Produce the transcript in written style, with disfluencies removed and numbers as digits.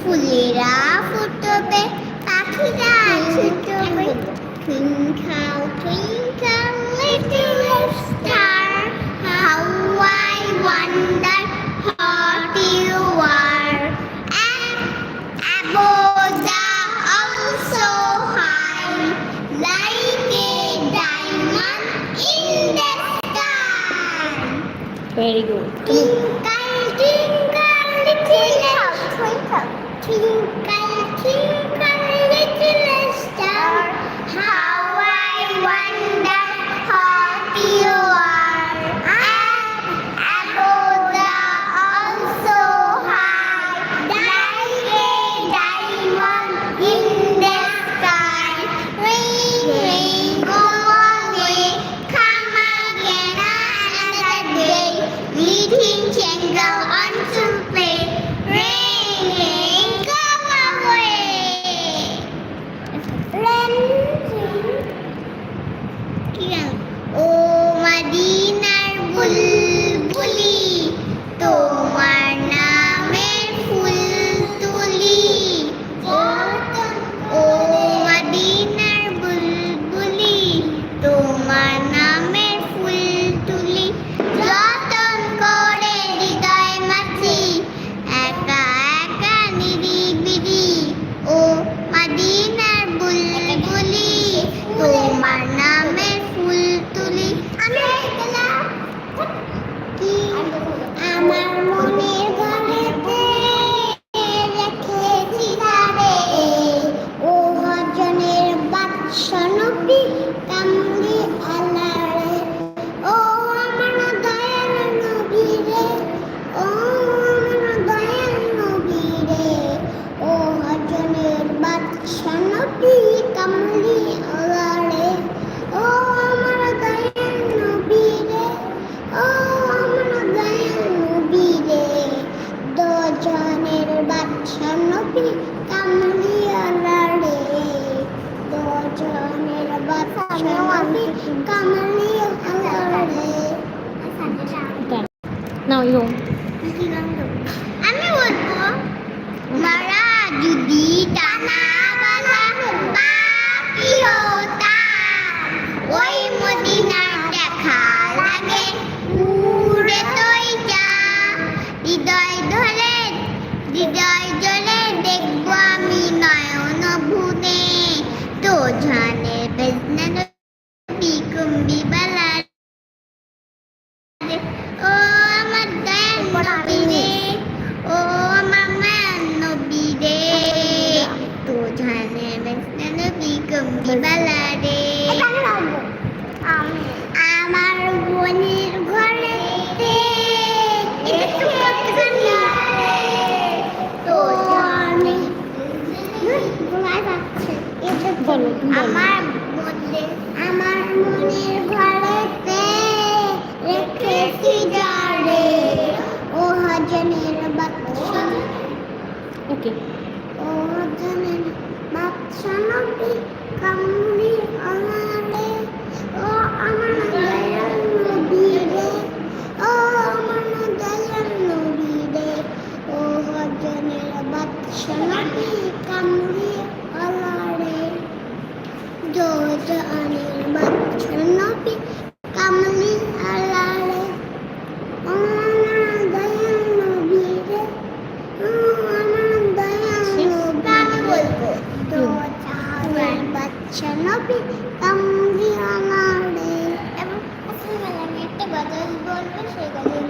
ফুলেরা ফুটবে, পাখিরা ছুটবে। Twinkle, twinkle, little star, how I wonder what you are. And above the also high, like a diamond in the sky. Very good. Twinkle, twinkle, little twinkle, twinkle, twinkle, little star, how I wonder what you are. And above the also high, like a diamond in the sky. Ring, ring, go away, come again another day. Meeting jangle on to play. Ring, ring, go away. Ring, ring. ও মদিনার বুলবুলি, তোমার নামের ফুল তুলি। ও মদিনার বুলবুলি, তোমার নামের ফুল তুলি। যতন করে হৃদয় মাছি, একা একা নিরিবিলি। ও মদিনার বুলবুলি, তোমার নামের ফুল তুলি। কি আমার মনের ঘরেতে রেখেছি তারে, ও হজনের বাদশা নবী কামলি আলারে। ও আমার দয়াল নবী রে, ও আমার দয়াল নবী রে, ও হজনের বাদশা নবী কামলি আলারে। ও আমার দয়াল নবী রে, ও আমার দয়াল নবী রে, দুজনের বাদশা নবী কামলি আলারে। দুজনের বাদশা নবী কামলি আলারে। Now you. আমি বলবো, মারা যদি টানা বালা পাখি হতাম, ওই মদিনার দেখা লাগে উড়ে তুই যা। হৃদয় ধরে হৃদয় জলে দেখবো আমি নয়ন ভুনে, তো জানে বেজনা নবী কুম্বি বালা। ও আমার দয়াল নবী রে, ও আমার মায়ার নবী রে, তো জানে বেজনা নবী কুম্বি বালা রে। আমার বোনের ঘরেতে তো জানে বলো, আমার মনের ঘরেতে রেখেছি যারে, ও হজনের বাদশা। Okay. ও হজনের বাদশা নবী কামলি